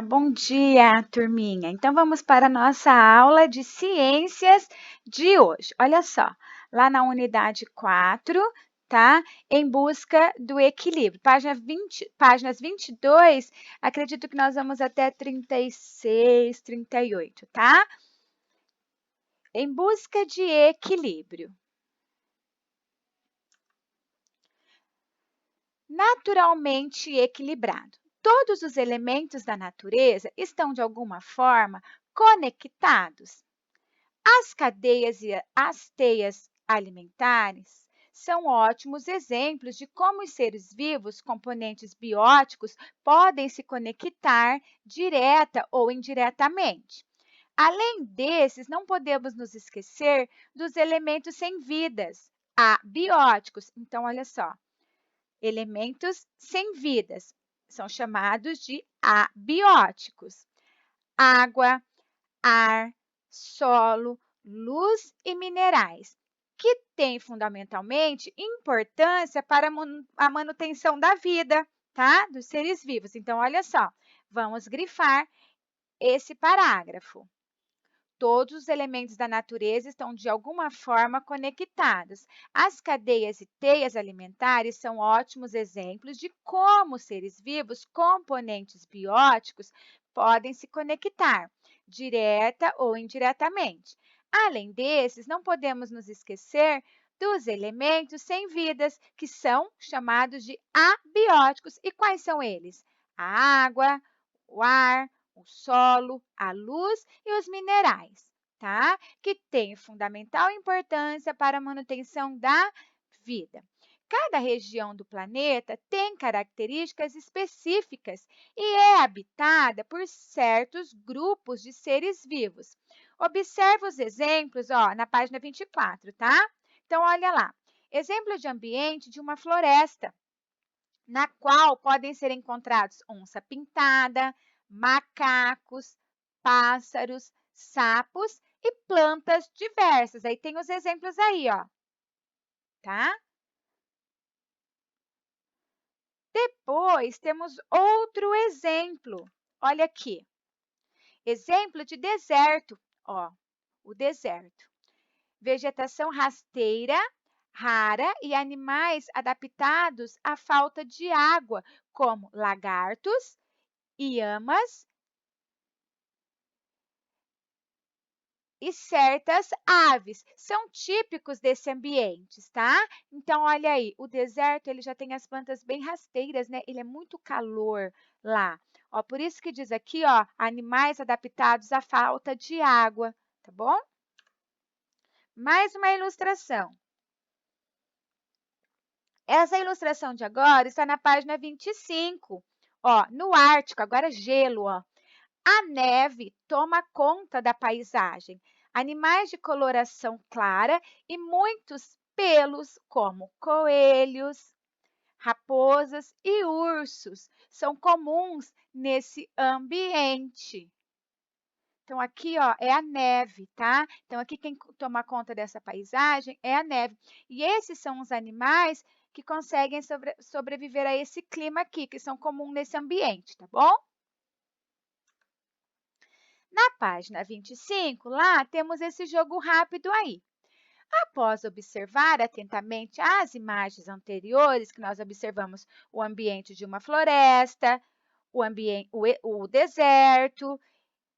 Bom dia, turminha. Então vamos para a nossa aula de ciências de hoje. Olha só, lá na unidade 4, tá? Em busca do equilíbrio. Páginas 22, acredito que nós vamos até 36, 38, tá? Em busca de equilíbrio. Naturalmente equilibrado. Todos os elementos da natureza estão, de alguma forma, conectados. As cadeias e as teias alimentares são ótimos exemplos de como os seres vivos, componentes bióticos, podem se conectar direta ou indiretamente. Além desses, não podemos nos esquecer dos elementos sem vidas, abióticos. Então, olha só, elementos sem vidas são chamados de abióticos. Água, ar, solo, luz e minerais, que têm fundamentalmente importância para a manutenção da vida, tá? Dos seres vivos. Então, olha só, vamos grifar esse parágrafo. Todos os elementos da natureza estão, de alguma forma, conectados. As cadeias e teias alimentares são ótimos exemplos de como seres vivos, componentes bióticos, podem se conectar, direta ou indiretamente. Além desses, não podemos nos esquecer dos elementos sem vidas, que são chamados de abióticos. E quais são eles? A água, o ar, o solo, a luz e os minerais, tá? Que têm fundamental importância para a manutenção da vida. Cada região do planeta tem características específicas e é habitada por certos grupos de seres vivos. Observe os exemplos, ó, na página 24, tá? Então, olha lá. Exemplo de ambiente de uma floresta, na qual podem ser encontrados onça-pintada, macacos, pássaros, sapos e plantas diversas. Aí tem os exemplos aí, ó, tá? Depois temos outro exemplo. Olha aqui. Exemplo de deserto, ó, o deserto. Vegetação rasteira, rara e animais adaptados à falta de água, como lagartos, lhamas e certas aves, são típicos desse ambiente, tá? Então, olha aí, o deserto, ele já tem as plantas bem rasteiras, né? Ele é muito calor lá. Ó, por isso que diz aqui, ó, animais adaptados à falta de água, tá bom? Mais uma ilustração. Essa ilustração de agora está na página 25. Ó, no Ártico, agora gelo, ó. A neve toma conta da paisagem. Animais de coloração clara e muitos pelos, como coelhos, raposas e ursos, são comuns nesse ambiente. Então, aqui, ó, é a neve, tá? Então, aqui quem toma conta dessa paisagem é a neve. E esses são os animais que conseguem sobreviver a esse clima aqui, que são comuns nesse ambiente, tá bom? Na página 25, lá temos esse jogo rápido aí. Após observar atentamente as imagens anteriores, que nós observamos o ambiente de uma floresta, o deserto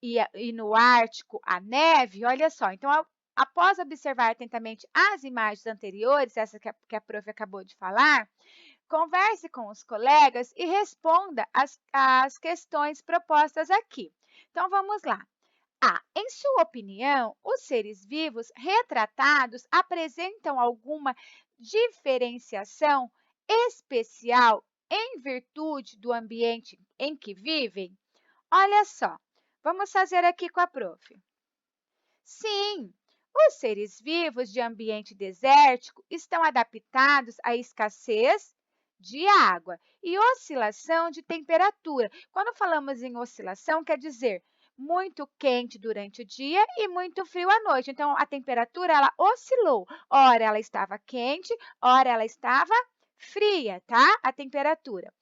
e no Ártico a neve, olha só. Então, após observar atentamente as imagens anteriores, essa que a prof acabou de falar, converse com os colegas e responda as questões propostas aqui. Então, vamos lá. Em sua opinião, os seres vivos retratados apresentam alguma diferenciação especial em virtude do ambiente em que vivem? Olha só, vamos fazer aqui com a prof. Sim, os seres vivos de ambiente desértico estão adaptados à escassez de água e oscilação de temperatura. Quando falamos em oscilação, quer dizer muito quente durante o dia e muito frio à noite. Então, a temperatura, ela oscilou. Ora, ela estava quente, ora, ela estava fria, tá? A temperatura.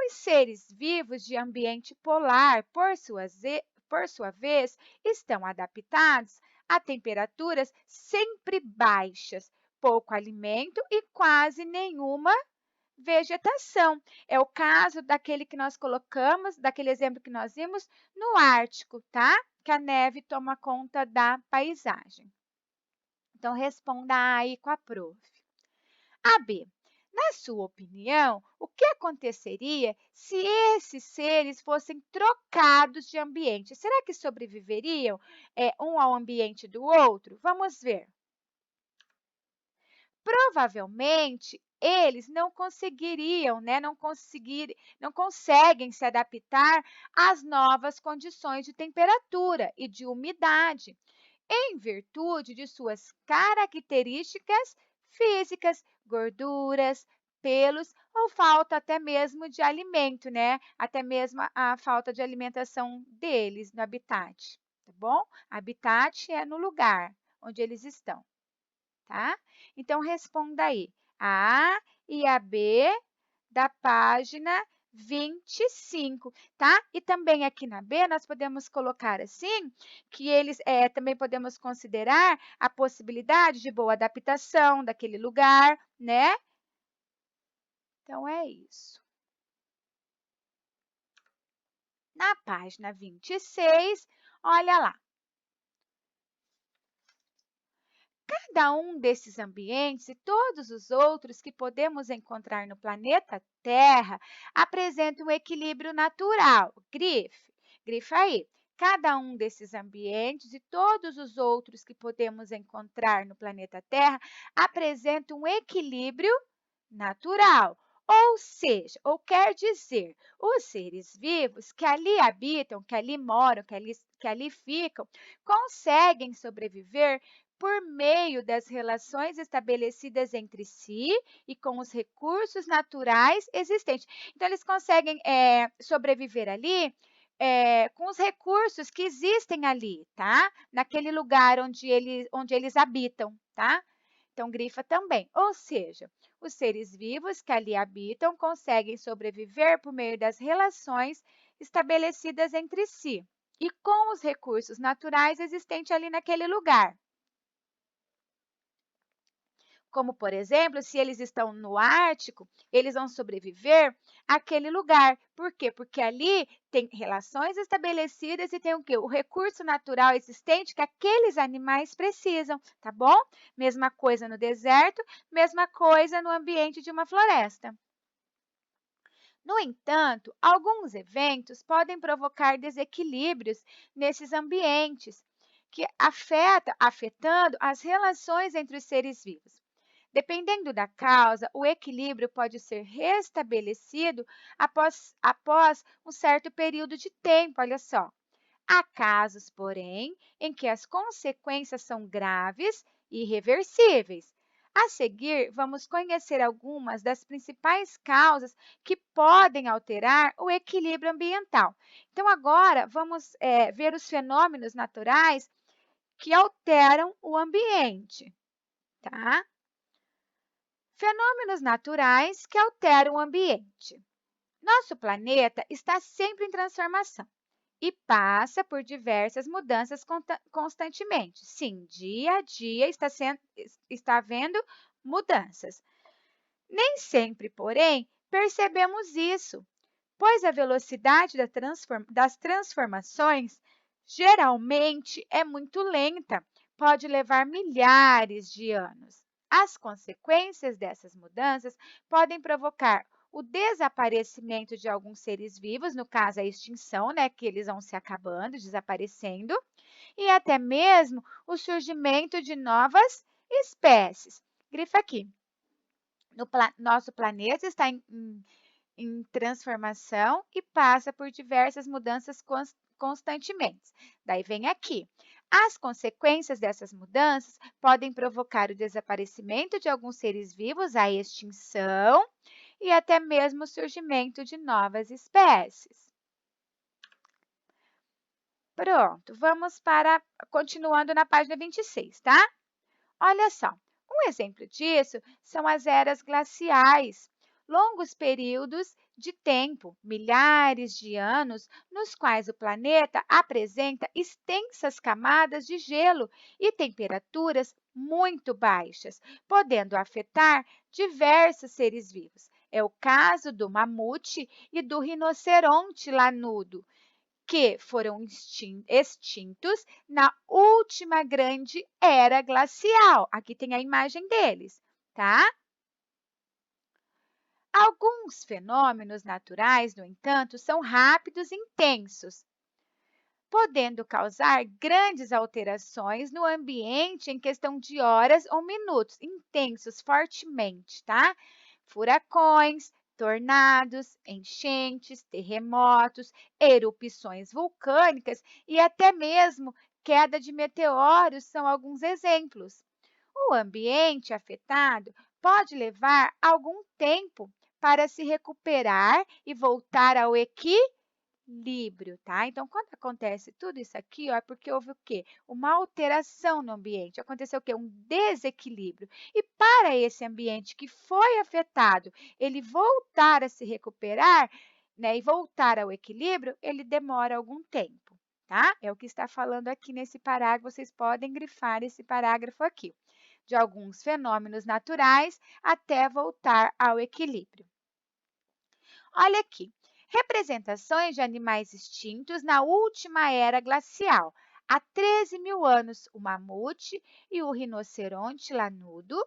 Os seres vivos de ambiente polar, por sua vez, estão adaptados a temperaturas sempre baixas, pouco alimento e quase nenhuma vegetação. É o caso daquele que nós colocamos, daquele exemplo que nós vimos no Ártico, tá? Que a neve toma conta da paisagem. Então, responda aí com a prof. AB. Na sua opinião, o que aconteceria se esses seres fossem trocados de ambiente? Será que sobreviveriam um ao ambiente do outro? Vamos ver. Provavelmente, eles não conseguiriam, né? Não conseguem se adaptar às novas condições de temperatura e de umidade, em virtude de suas características físicas, gorduras, pelos ou falta até mesmo de alimento, né? Até mesmo a falta de alimentação deles no habitat, tá bom? Habitat é no lugar onde eles estão, tá? Então, responda aí a A e a B da página 25, tá? E também aqui na B, nós podemos colocar assim, que eles também podemos considerar a possibilidade de boa adaptação daquele lugar, né? Então, é isso. Na página 26, olha lá. Cada um desses ambientes e todos os outros que podemos encontrar no planeta Terra apresentam um equilíbrio natural. Grife aí. Cada um desses ambientes e todos os outros que podemos encontrar no planeta Terra apresentam um equilíbrio natural. Ou seja, ou quer dizer, os seres vivos que ali habitam, que ali moram, que ali ficam, conseguem sobreviver por meio das relações estabelecidas entre si e com os recursos naturais existentes. Então, eles conseguem sobreviver ali com os recursos que existem ali, tá? Naquele lugar onde eles habitam, tá? Então, grifa também. Ou seja, os seres vivos que ali habitam conseguem sobreviver por meio das relações estabelecidas entre si e com os recursos naturais existentes ali naquele lugar. Como, por exemplo, se eles estão no Ártico, eles vão sobreviver àquele lugar. Por quê? Porque ali tem relações estabelecidas e tem o quê? O recurso natural existente que aqueles animais precisam, tá bom? Mesma coisa no deserto, mesma coisa no ambiente de uma floresta. No entanto, alguns eventos podem provocar desequilíbrios nesses ambientes, que afetando as relações entre os seres vivos. Dependendo da causa, o equilíbrio pode ser restabelecido após um certo período de tempo, olha só. Há casos, porém, em que as consequências são graves e irreversíveis. A seguir, vamos conhecer algumas das principais causas que podem alterar o equilíbrio ambiental. Então, agora, vamos ver os fenômenos naturais que alteram o ambiente, tá? Fenômenos naturais que alteram o ambiente. Nosso planeta está sempre em transformação e passa por diversas mudanças constantemente. Sim, dia a dia está havendo mudanças. Nem sempre, porém, percebemos isso, pois a velocidade das transformações geralmente é muito lenta, pode levar milhares de anos. As consequências dessas mudanças podem provocar o desaparecimento de alguns seres vivos, no caso a extinção, né, que eles vão se acabando, desaparecendo, e até mesmo o surgimento de novas espécies. Grifa aqui. Nosso planeta está em transformação e passa por diversas mudanças constantemente. Daí vem aqui. As consequências dessas mudanças podem provocar o desaparecimento de alguns seres vivos, a extinção e até mesmo o surgimento de novas espécies. Pronto, vamos continuando na página 26, tá? Olha só, um exemplo disso são as eras glaciais. longos períodos de tempo, milhares de anos, nos quais o planeta apresenta extensas camadas de gelo e temperaturas muito baixas, podendo afetar diversos seres vivos. É o caso do mamute e do rinoceronte lanudo, que foram extintos na última grande era glacial. Aqui tem a imagem deles, tá? Alguns fenômenos naturais, no entanto, são rápidos e intensos, podendo causar grandes alterações no ambiente em questão de horas ou minutos, intensos fortemente, tá? Furacões, tornados, enchentes, terremotos, erupções vulcânicas e até mesmo queda de meteoros são alguns exemplos. O ambiente afetado pode levar algum tempo para se recuperar e voltar ao equilíbrio, tá? Então, quando acontece tudo isso aqui, ó, é porque houve o quê? Uma alteração no ambiente. Aconteceu o quê? Um desequilíbrio. E para esse ambiente que foi afetado, ele voltar a se recuperar, né, e voltar ao equilíbrio, ele demora algum tempo, tá? É o que está falando aqui nesse parágrafo. Vocês podem grifar esse parágrafo aqui. De alguns fenômenos naturais até voltar ao equilíbrio. Olha aqui, representações de animais extintos na última era glacial. Há 13 mil anos, o mamute e o rinoceronte lanudo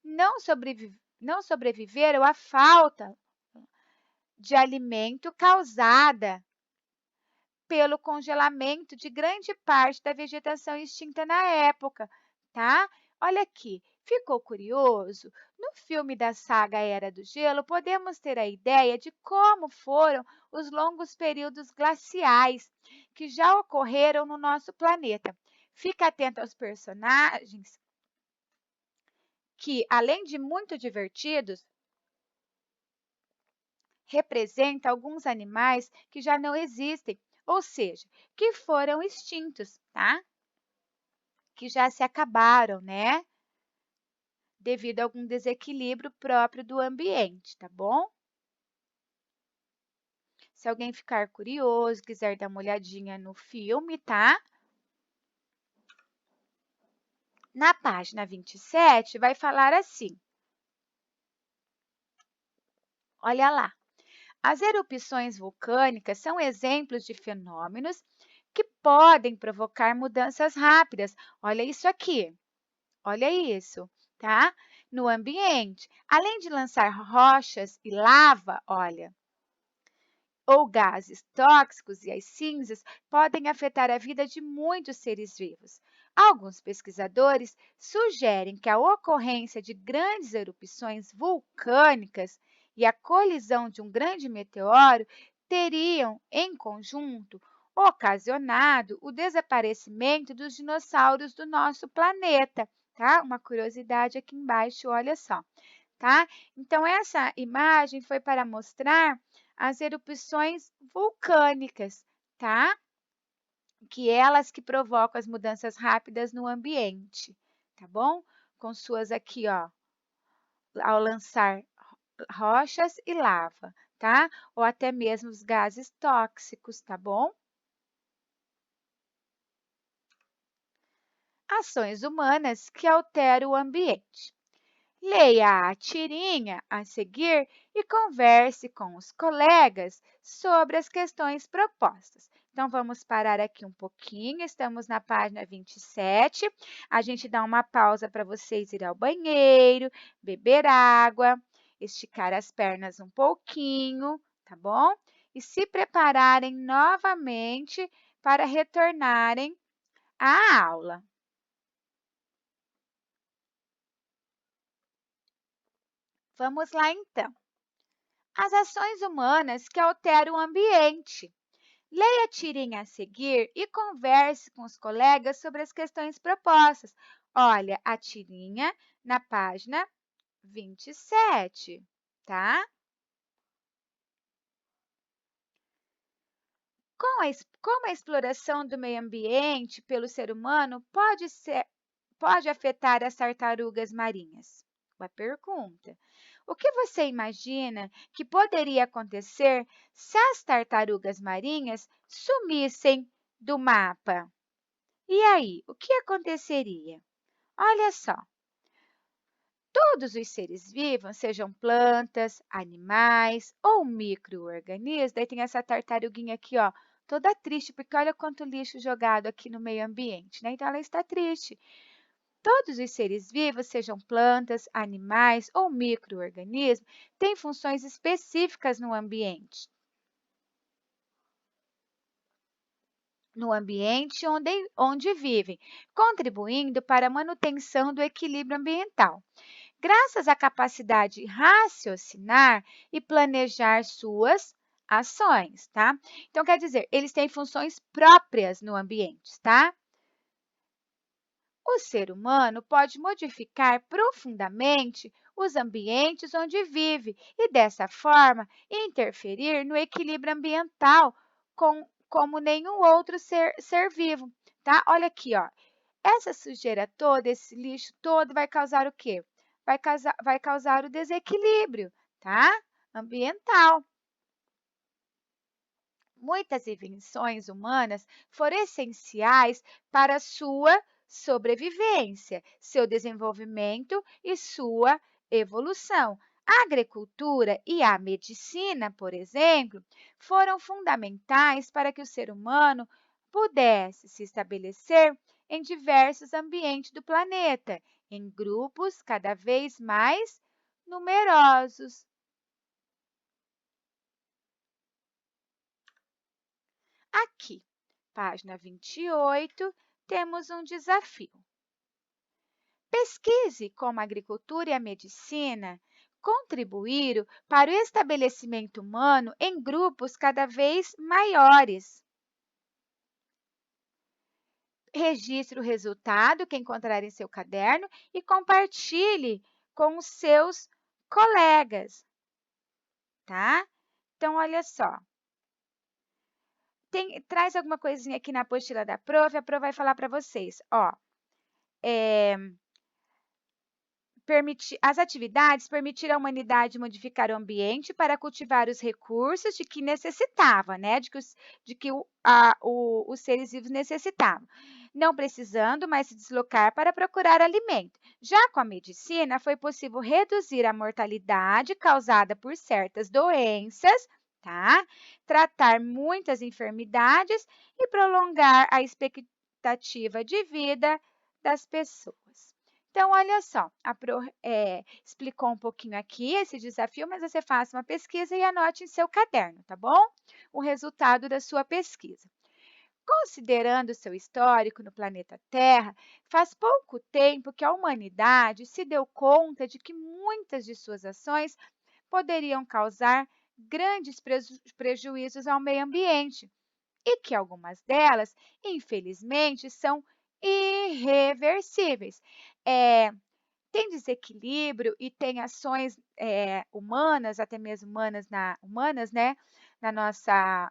não sobreviveram à falta de alimento causada pelo congelamento de grande parte da vegetação extinta na época, tá? Olha aqui, ficou curioso? No filme da saga Era do Gelo, podemos ter a ideia de como foram os longos períodos glaciais que já ocorreram no nosso planeta. Fica atento aos personagens que, além de muito divertidos, representa alguns animais que já não existem, ou seja, que foram extintos, tá? Que já se acabaram, né? Devido a algum desequilíbrio próprio do ambiente, tá bom? Se alguém ficar curioso, quiser dar uma olhadinha no filme, tá? Na página 27, vai falar assim. Olha lá. As erupções vulcânicas são exemplos de fenômenos que podem provocar mudanças rápidas. Olha isso aqui. Olha isso, tá? No ambiente, além de lançar rochas e lava, olha, ou gases tóxicos e as cinzas podem afetar a vida de muitos seres vivos. Alguns pesquisadores sugerem que a ocorrência de grandes erupções vulcânicas e a colisão de um grande meteoro teriam, em conjunto, ocasionado o desaparecimento dos dinossauros do nosso planeta, tá? Uma curiosidade aqui embaixo, olha só, tá? Então, essa imagem foi para mostrar as erupções vulcânicas, tá? Que elas que provocam as mudanças rápidas no ambiente, tá bom? Com suas aqui, ó, ao lançar rochas e lava, tá? Ou até mesmo os gases tóxicos, tá bom? Ações humanas que alteram o ambiente. Leia a tirinha a seguir e converse com os colegas sobre as questões propostas. Então, vamos parar aqui um pouquinho, estamos na página 27. A gente dá uma pausa para vocês ir ao banheiro, beber água, esticar as pernas um pouquinho, tá bom? E se prepararem novamente para retornarem à aula. Vamos lá, então. As ações humanas que alteram o ambiente. Leia a tirinha a seguir e converse com os colegas sobre as questões propostas. Olha a tirinha na página 27, tá? Como a exploração do meio ambiente pelo ser humano pode afetar as tartarugas marinhas? Uma pergunta. O que você imagina que poderia acontecer se as tartarugas marinhas sumissem do mapa? E aí, o que aconteceria? Olha só, todos os seres vivos, sejam plantas, animais ou micro-organismos, daí tem essa tartaruguinha aqui, ó, toda triste, porque olha quanto lixo jogado aqui no meio ambiente, né? Então, ela está triste. Todos os seres vivos, sejam plantas, animais ou micro-organismos, têm funções específicas no ambiente onde vivem, contribuindo para a manutenção do equilíbrio ambiental. Graças à capacidade de raciocinar e planejar suas ações, tá? Então, quer dizer, eles têm funções próprias no ambiente, tá? O ser humano pode modificar profundamente os ambientes onde vive e, dessa forma, interferir no equilíbrio ambiental como nenhum outro ser vivo, tá? Olha aqui, ó. Essa sujeira toda, esse lixo todo vai causar o quê? Vai causar o desequilíbrio, tá? Ambiental. Muitas invenções humanas foram essenciais para a sua sobrevivência, seu desenvolvimento e sua evolução. A agricultura e a medicina, por exemplo, foram fundamentais para que o ser humano pudesse se estabelecer em diversos ambientes do planeta, em grupos cada vez mais numerosos. Aqui, página 28, temos um desafio. Pesquise como a agricultura e a medicina contribuíram para o estabelecimento humano em grupos cada vez maiores. Registre o resultado que encontrar em seu caderno e compartilhe com os seus colegas, tá? Então, olha só. Traz alguma coisinha aqui na apostila da prof, a prof vai falar para vocês, ó. As atividades permitiram à humanidade modificar o ambiente para cultivar os recursos de que necessitava, né? Os seres vivos necessitavam, não precisando mais se deslocar para procurar alimento. Já com a medicina, foi possível reduzir a mortalidade causada por certas doenças, tá? Tratar muitas enfermidades e prolongar a expectativa de vida das pessoas. Então, olha só, a Pro explicou um pouquinho aqui esse desafio, mas você faça uma pesquisa e anote em seu caderno, tá bom? O resultado da sua pesquisa. Considerando o seu histórico no planeta Terra, faz pouco tempo que a humanidade se deu conta de que muitas de suas ações poderiam causar grandes prejuízos ao meio ambiente e que algumas delas, infelizmente, são irreversíveis. Tem desequilíbrio e tem ações humanas, até mesmo humanas, né,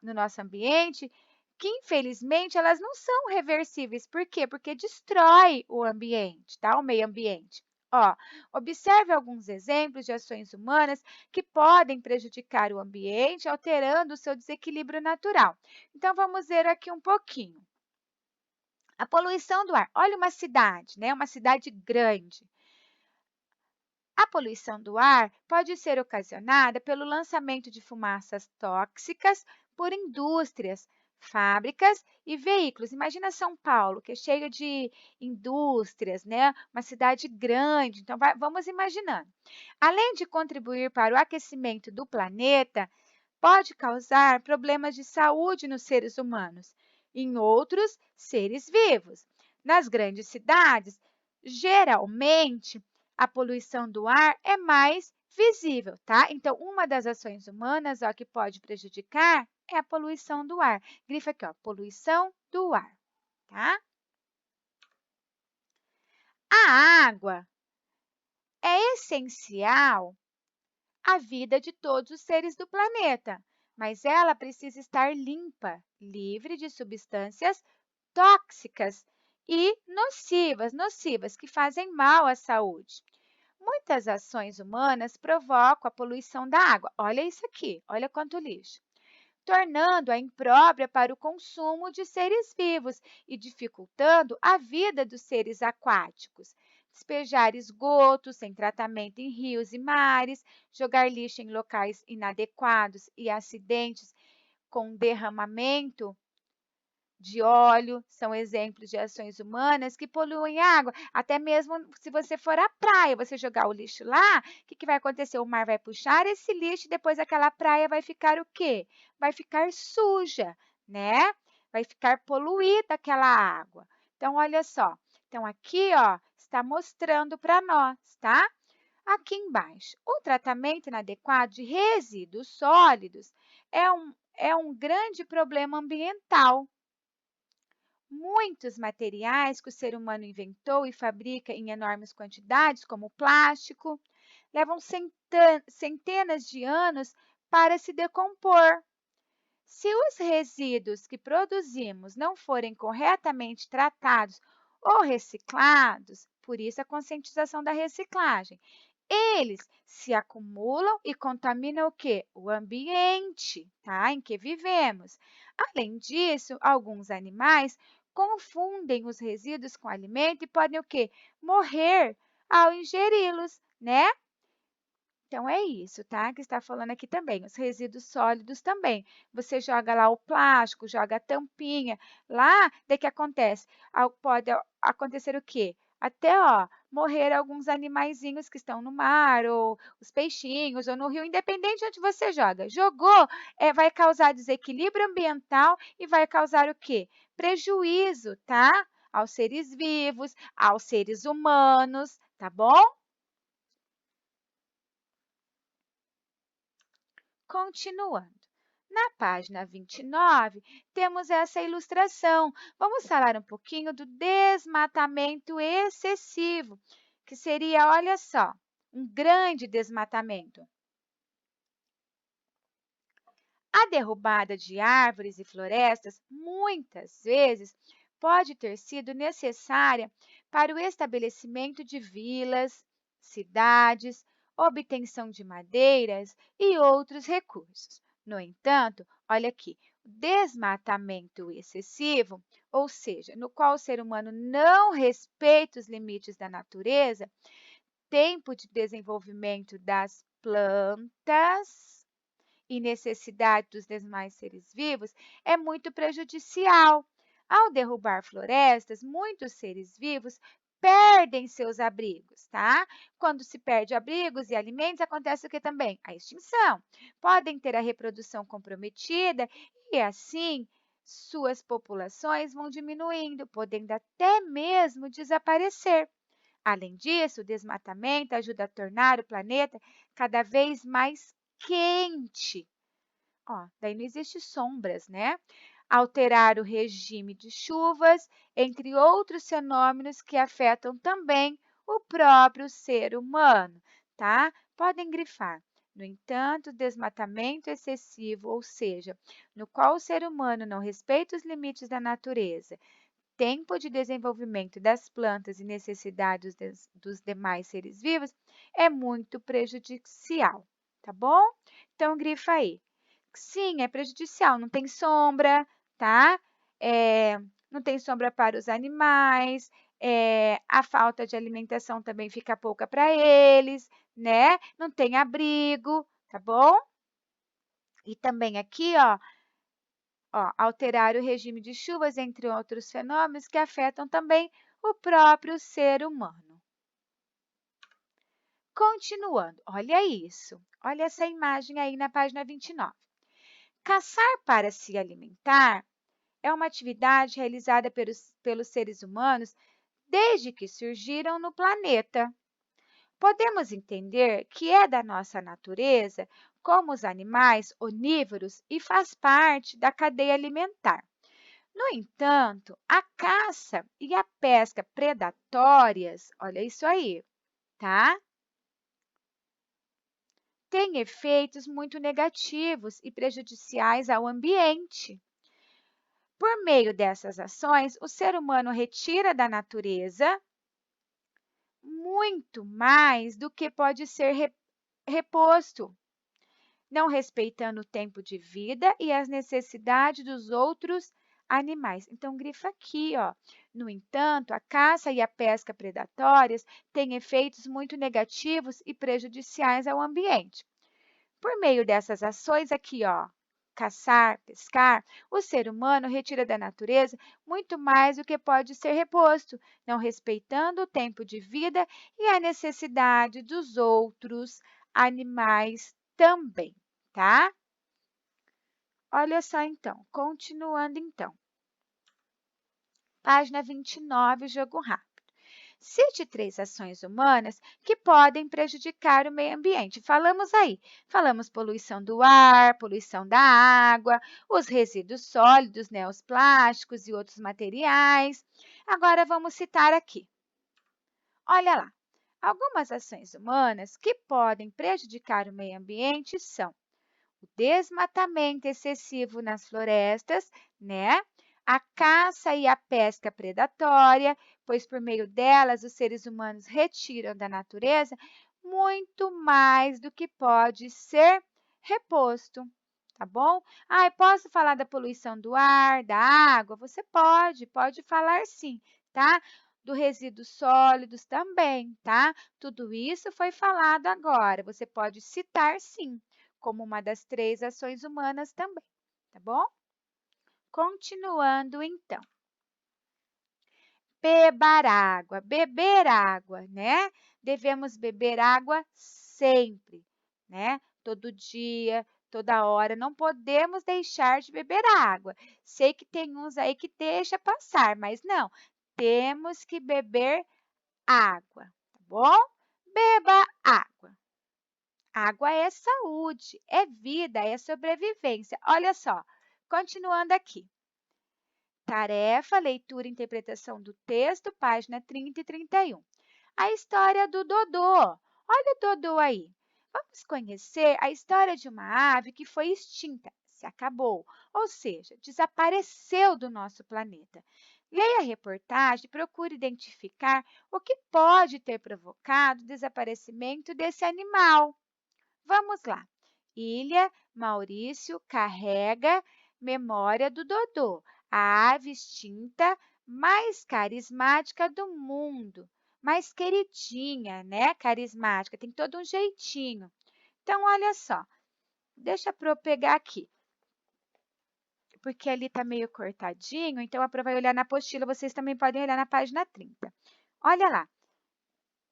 no nosso ambiente, que infelizmente elas não são reversíveis. Por quê? Porque destrói o ambiente, tá? O meio ambiente. Ó, observe alguns exemplos de ações humanas que podem prejudicar o ambiente, alterando o seu desequilíbrio natural. Então, vamos ver aqui um pouquinho. A poluição do ar. Olha uma cidade, né? Uma cidade grande. A poluição do ar pode ser ocasionada pelo lançamento de fumaças tóxicas por indústrias, fábricas e veículos. Imagina São Paulo, que é cheio de indústrias, né? Uma cidade grande. Então, vamos imaginando. Além de contribuir para o aquecimento do planeta, pode causar problemas de saúde nos seres humanos e em outros seres vivos. Nas grandes cidades, geralmente, a poluição do ar é mais visível, tá? Então, uma das ações humanas, ó, que pode prejudicar é a poluição do ar. Grifa aqui, ó, poluição do ar, tá? A água é essencial à vida de todos os seres do planeta, mas ela precisa estar limpa, livre de substâncias tóxicas e nocivas que fazem mal à saúde. Muitas ações humanas provocam a poluição da água. Olha isso aqui, olha quanto lixo, tornando-a imprópria para o consumo de seres vivos e dificultando a vida dos seres aquáticos. Despejar esgotos sem tratamento em rios e mares, jogar lixo em locais inadequados e acidentes com derramamento de óleo, são exemplos de ações humanas que poluem a água. Até mesmo se você for à praia, você jogar o lixo lá, o que vai acontecer? O mar vai puxar esse lixo e depois aquela praia vai ficar o quê? Vai ficar suja, né? Vai ficar poluída aquela água. Então, olha só. Então, aqui, ó, está mostrando para nós, tá? Aqui embaixo, o tratamento inadequado de resíduos sólidos é um grande problema ambiental. Muitos materiais que o ser humano inventou e fabrica em enormes quantidades, como o plástico, levam centenas de anos para se decompor. Se os resíduos que produzimos não forem corretamente tratados ou reciclados, por isso a conscientização da reciclagem, eles se acumulam e contaminam o quê? O ambiente, tá? Em que vivemos. Além disso, alguns animais confundem os resíduos com alimento e podem o quê? Morrer ao ingeri-los, né? Então, é isso, tá? Que está falando aqui também. Os resíduos sólidos também. Você joga lá o plástico, joga a tampinha. Lá, daí que acontece? Pode acontecer o quê? Até, ó, morrer alguns animaizinhos que estão no mar, ou os peixinhos, ou no rio, independente de onde você joga. Jogou, vai causar desequilíbrio ambiental e vai causar o quê? Prejuízo, tá? Aos seres vivos, aos seres humanos, tá bom? Continuando. Na página 29, temos essa ilustração. Vamos falar um pouquinho do desmatamento excessivo, que seria, olha só, um grande desmatamento. A derrubada de árvores e florestas, muitas vezes, pode ter sido necessária para o estabelecimento de vilas, cidades, obtenção de madeiras e outros recursos. No entanto, olha aqui, o desmatamento excessivo, ou seja, no qual o ser humano não respeita os limites da natureza, tempo de desenvolvimento das plantas e necessidade dos demais seres vivos é muito prejudicial. Ao derrubar florestas, muitos seres vivos perdem seus abrigos, tá? Quando se perde abrigos e alimentos, acontece o que também? A extinção. Podem ter a reprodução comprometida e, assim, suas populações vão diminuindo, podendo até mesmo desaparecer. Além disso, o desmatamento ajuda a tornar o planeta cada vez mais quente. Ó, daí não existe sombras, né? Alterar o regime de chuvas, entre outros fenômenos que afetam também o próprio ser humano, tá? Podem grifar. No entanto, desmatamento excessivo, ou seja, no qual o ser humano não respeita os limites da natureza, tempo de desenvolvimento das plantas e necessidades dos demais seres vivos, é muito prejudicial, tá bom? Então, grifa aí. Sim, é prejudicial, não tem sombra, tá? Não tem sombra para os animais, a falta de alimentação também fica pouca para eles, né? Não tem abrigo, tá bom? E também aqui, ó, alterar o regime de chuvas, entre outros fenômenos que afetam também o próprio ser humano. Continuando, olha isso, olha essa imagem aí na página 29. Caçar para se alimentar é uma atividade realizada pelos seres humanos desde que surgiram no planeta. Podemos entender que é da nossa natureza, como os animais onívoros, e faz parte da cadeia alimentar. No entanto, a caça e a pesca predatórias, olha isso aí, tá? Têm efeitos muito negativos e prejudiciais ao ambiente. Por meio dessas ações, o ser humano retira da natureza muito mais do que pode ser reposto, não respeitando o tempo de vida e as necessidades dos outros animais. Então, grifa aqui, ó. No entanto, a caça e a pesca predatórias têm efeitos muito negativos e prejudiciais ao ambiente. Por meio dessas ações aqui, ó, caçar, pescar, o ser humano retira da natureza muito mais do que pode ser reposto, não respeitando o tempo de vida e a necessidade dos outros animais também, tá? Olha só então, continuando então. Página 29, jogo rápido. Cite 3 ações humanas que podem prejudicar o meio ambiente. Falamos poluição do ar, poluição da água, os resíduos sólidos, né, os plásticos e outros materiais. Agora vamos citar aqui. Olha lá, algumas ações humanas que podem prejudicar o meio ambiente são o desmatamento excessivo nas florestas, né? A caça e a pesca predatória, pois por meio delas os seres humanos retiram da natureza muito mais do que pode ser reposto, tá bom? Ah, eu posso falar da poluição do ar, da água? Você pode falar sim, tá? Do resíduos sólidos também, tá? Tudo isso foi falado agora. Você pode citar sim como uma das 3 ações humanas também, tá bom? Continuando então. Beber água, né? Devemos beber água sempre, né? Todo dia, toda hora, não podemos deixar de beber água. Sei que tem uns aí que deixa passar, mas não, temos que beber água, tá bom? Beba água. Água é saúde, é vida, é sobrevivência. Olha só, continuando aqui. Tarefa, leitura e interpretação do texto, página 30 e 31. A história do Dodô. Olha o Dodô aí. Vamos conhecer a história de uma ave que foi extinta, se acabou, ou seja, desapareceu do nosso planeta. Leia a reportagem e procure identificar o que pode ter provocado o desaparecimento desse animal. Vamos lá. Ilha Maurício carrega memória do Dodô, a ave extinta mais carismática do mundo. Mais queridinha, né? Carismática, tem todo um jeitinho. Então, olha só, deixa eu pegar aqui, porque ali está meio cortadinho, então a Pro vai olhar na apostila, vocês também podem olhar na página 30. Olha lá,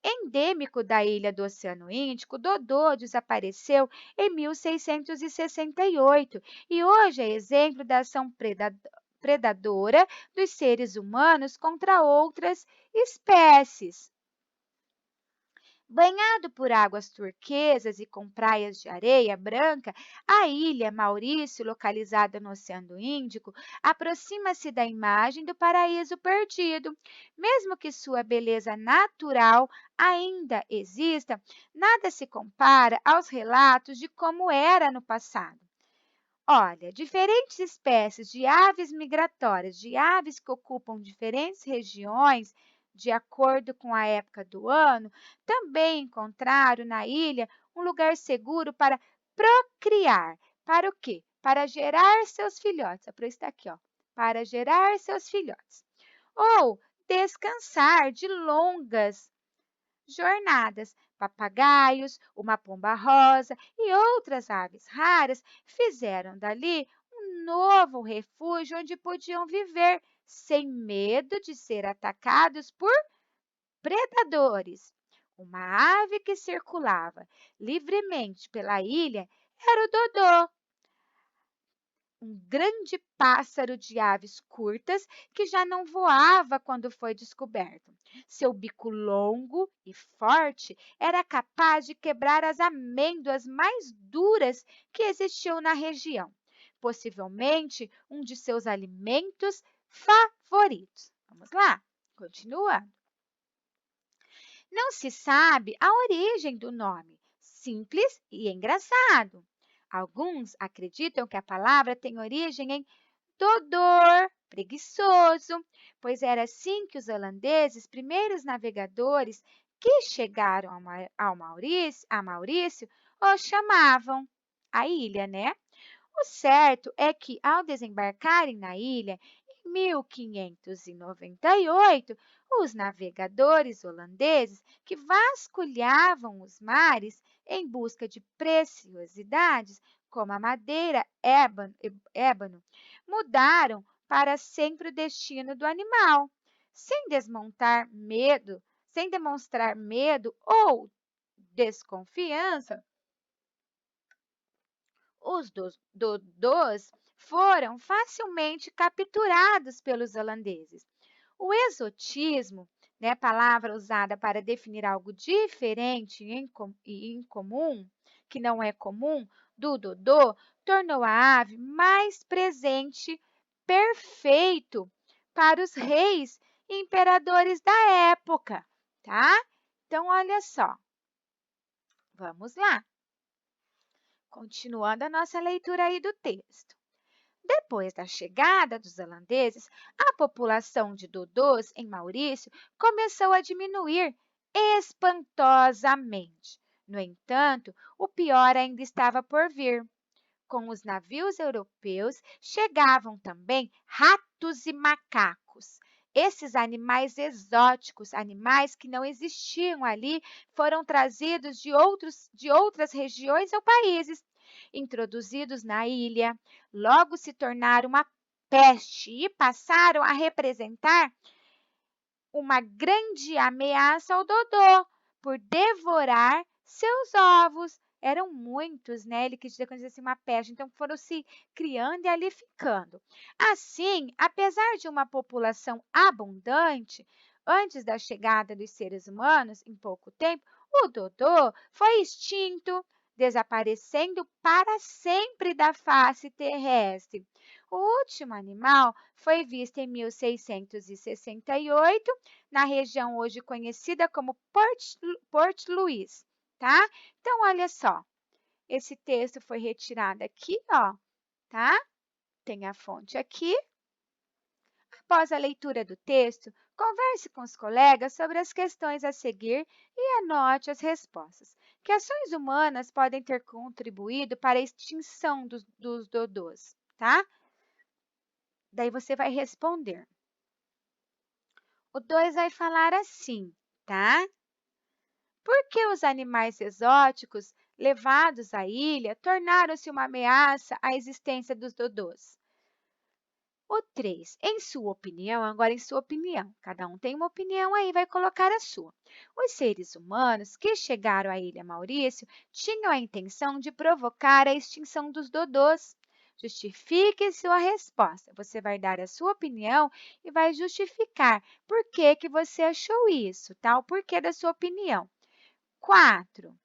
endêmico da ilha do Oceano Índico, Dodô desapareceu em 1668 e hoje é exemplo da ação predadora dos seres humanos contra outras espécies. Banhado por águas turquesas e com praias de areia branca, a ilha Maurício, localizada no Oceano Índico, aproxima-se da imagem do paraíso perdido. Mesmo que sua beleza natural ainda exista, nada se compara aos relatos de como era no passado. Olha, diferentes espécies de aves migratórias, de aves que ocupam diferentes regiões, de acordo com a época do ano, também encontraram na ilha um lugar seguro para procriar. Para o quê? Para gerar seus filhotes. Por isso está aqui, ó. Para gerar seus filhotes. Ou descansar de longas jornadas. Papagaios, uma pomba-rosa e outras aves raras fizeram dali um novo refúgio onde podiam viver sem medo de ser atacados por predadores. Uma ave que circulava livremente pela ilha era o dodô, um grande pássaro de aves curtas que já não voava quando foi descoberto. Seu bico longo e forte era capaz de quebrar as amêndoas mais duras que existiam na região, possivelmente um de seus alimentos favoritos. Vamos lá, continua. Não se sabe a origem do nome, simples e engraçado. Alguns acreditam que a palavra tem origem em dodor, preguiçoso, pois era assim que os holandeses, primeiros navegadores, que chegaram a Maurício o chamavam a ilha, né? O certo é que, ao desembarcarem na ilha, em 1598, os navegadores holandeses que vasculhavam os mares em busca de preciosidades, como a madeira ébano, mudaram para sempre o destino do animal, sem demonstrar medo ou desconfiança. Os dodôs foram facilmente capturados pelos holandeses. O exotismo, né, palavra usada para definir algo diferente e incomum, que não é comum, do dodô, tornou a ave mais presente, perfeito para os reis e imperadores da época, tá? Então, olha só, vamos lá. Continuando a nossa leitura aí do texto. Depois da chegada dos holandeses, a população de dodôs em Maurício começou a diminuir espantosamente. No entanto, o pior ainda estava por vir. Com os navios europeus chegavam também ratos e macacos. Esses animais exóticos, animais que não existiam ali, foram trazidos de outras regiões ou países, introduzidos na ilha, logo se tornaram uma peste e passaram a representar uma grande ameaça ao dodô por devorar seus ovos. Eram muitos, né? Ele quis dizer, quando dizia assim, uma peste. Então, foram se criando e ali ficando. Assim, apesar de uma população abundante, antes da chegada dos seres humanos, em pouco tempo, o dodô foi extinto, desaparecendo para sempre da face terrestre. O último animal foi visto em 1668 na região hoje conhecida como Port Louis, tá? Então, olha só, esse texto foi retirado aqui, ó, tá? Tem a fonte aqui. Após a leitura do texto, converse com os colegas sobre as questões a seguir e anote as respostas. Que ações humanas podem ter contribuído para a extinção dos dodôs, tá? Daí você vai responder. O 2 vai falar assim, tá? Por que os animais exóticos levados à ilha tornaram-se uma ameaça à existência dos dodôs? O 3, em sua opinião, agora em sua opinião, cada um tem uma opinião aí, vai colocar a sua. Os seres humanos que chegaram à Ilha Maurício tinham a intenção de provocar a extinção dos dodôs. Justifique sua resposta. Você vai dar a sua opinião e vai justificar por que que você achou isso, tá? O porquê da sua opinião. 4.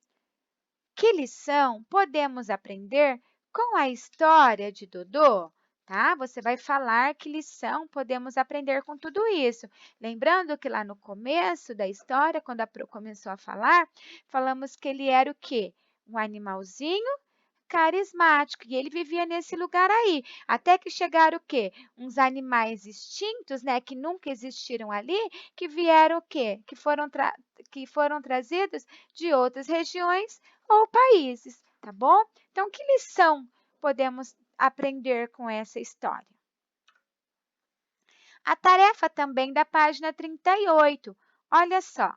Que lição podemos aprender com a história de Dodô? Tá? Você vai falar que lição podemos aprender com tudo isso. Lembrando que lá no começo da história, quando a Pro começou a falar, falamos que ele era o quê? Um animalzinho carismático e ele vivia nesse lugar aí, até que chegaram o quê? Uns animais extintos, né, que nunca existiram ali, que vieram o quê? Que foram trazidos de outras regiões ou países, tá bom? Então, que lição podemos aprender com essa história? A tarefa também da página 38. Olha só.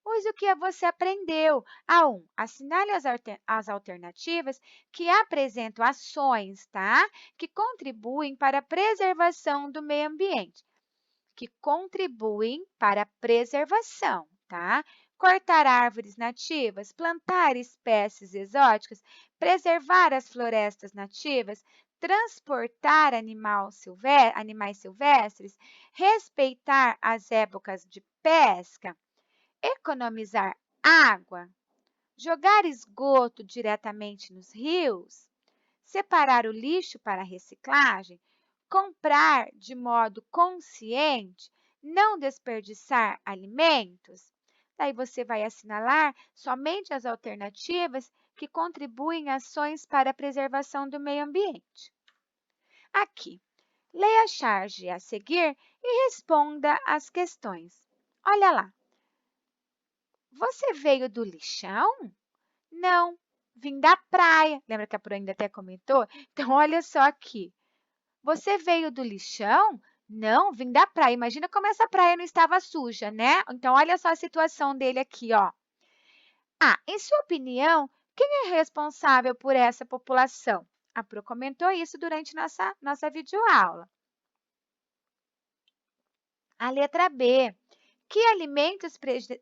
Use o que você aprendeu. A 1. Assinale as alternativas que apresentam ações, tá? Que contribuem para a preservação do meio ambiente. Que contribuem para a preservação, tá? Cortar árvores nativas, plantar espécies exóticas, preservar as florestas nativas, transportar animais silvestres, respeitar as épocas de pesca, economizar água, jogar esgoto diretamente nos rios, separar o lixo para reciclagem, comprar de modo consciente, não desperdiçar alimentos. Daí você vai assinalar somente as alternativas que contribuem em ações para a preservação do meio ambiente. Aqui, Leia a charge a seguir e responda as questões. Olha lá. Você veio do lixão? Não, vim da praia. Lembra que a Pro ainda até comentou? Então, olha só aqui. Você veio do lixão? Não, vim da praia. Imagina como essa praia não estava suja, né? Então, olha só a situação dele aqui, ó. Ah, em sua opinião, quem é responsável por essa população? A Pro comentou isso durante nossa videoaula. A letra B. Que alimentos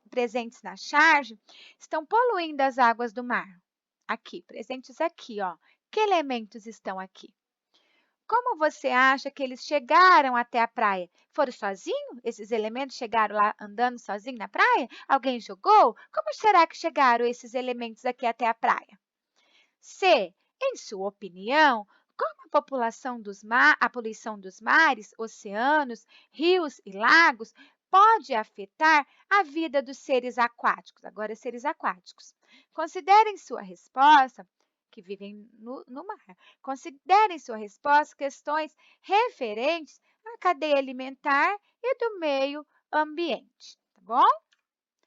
presentes na charge estão poluindo as águas do mar? Aqui, presentes aqui, ó. Que elementos estão aqui? Como você acha que eles chegaram até a praia? Foram sozinhos? Esses elementos chegaram lá andando sozinhos na praia? Alguém jogou? Como será que chegaram esses elementos aqui até a praia? C. Em sua opinião, como a poluição dos mares, oceanos, rios e lagos pode afetar a vida dos seres aquáticos? Agora, seres aquáticos. Considerem sua resposta, que vivem no mar. Considerem sua resposta questões referentes à cadeia alimentar e do meio ambiente, tá bom?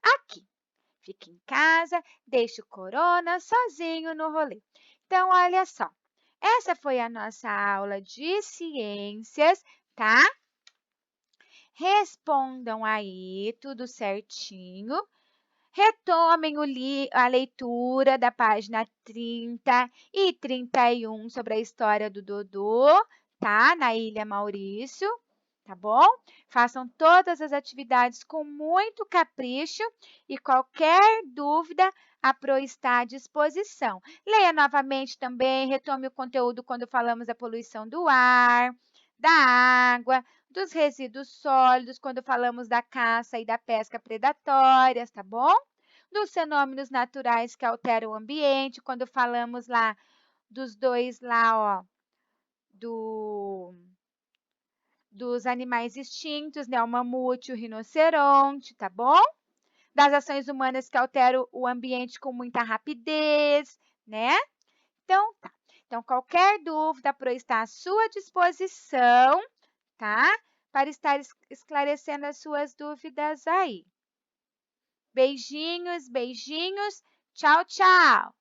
Aqui. Fique em casa, deixe o corona sozinho no rolê. Então, olha só. Essa foi a nossa aula de ciências, tá? Respondam aí tudo certinho. Retomem a leitura da página 30 e 31 sobre a história do Dodô, tá? Na Ilha Maurício, tá bom? Façam todas as atividades com muito capricho e qualquer dúvida, a Pro está à disposição. Leia novamente também, retome o conteúdo quando falamos da poluição do ar, da água, dos resíduos sólidos, quando falamos da caça e da pesca predatórias, tá bom? Dos fenômenos naturais que alteram o ambiente, quando falamos lá dos dois lá, ó, dos animais extintos, né? O mamute e o rinoceronte, tá bom? Das ações humanas que alteram o ambiente com muita rapidez, né? Então, tá. Então, qualquer dúvida, Pro está à sua disposição, tá? Para estar esclarecendo as suas dúvidas aí. Beijinhos, beijinhos. Tchau, tchau.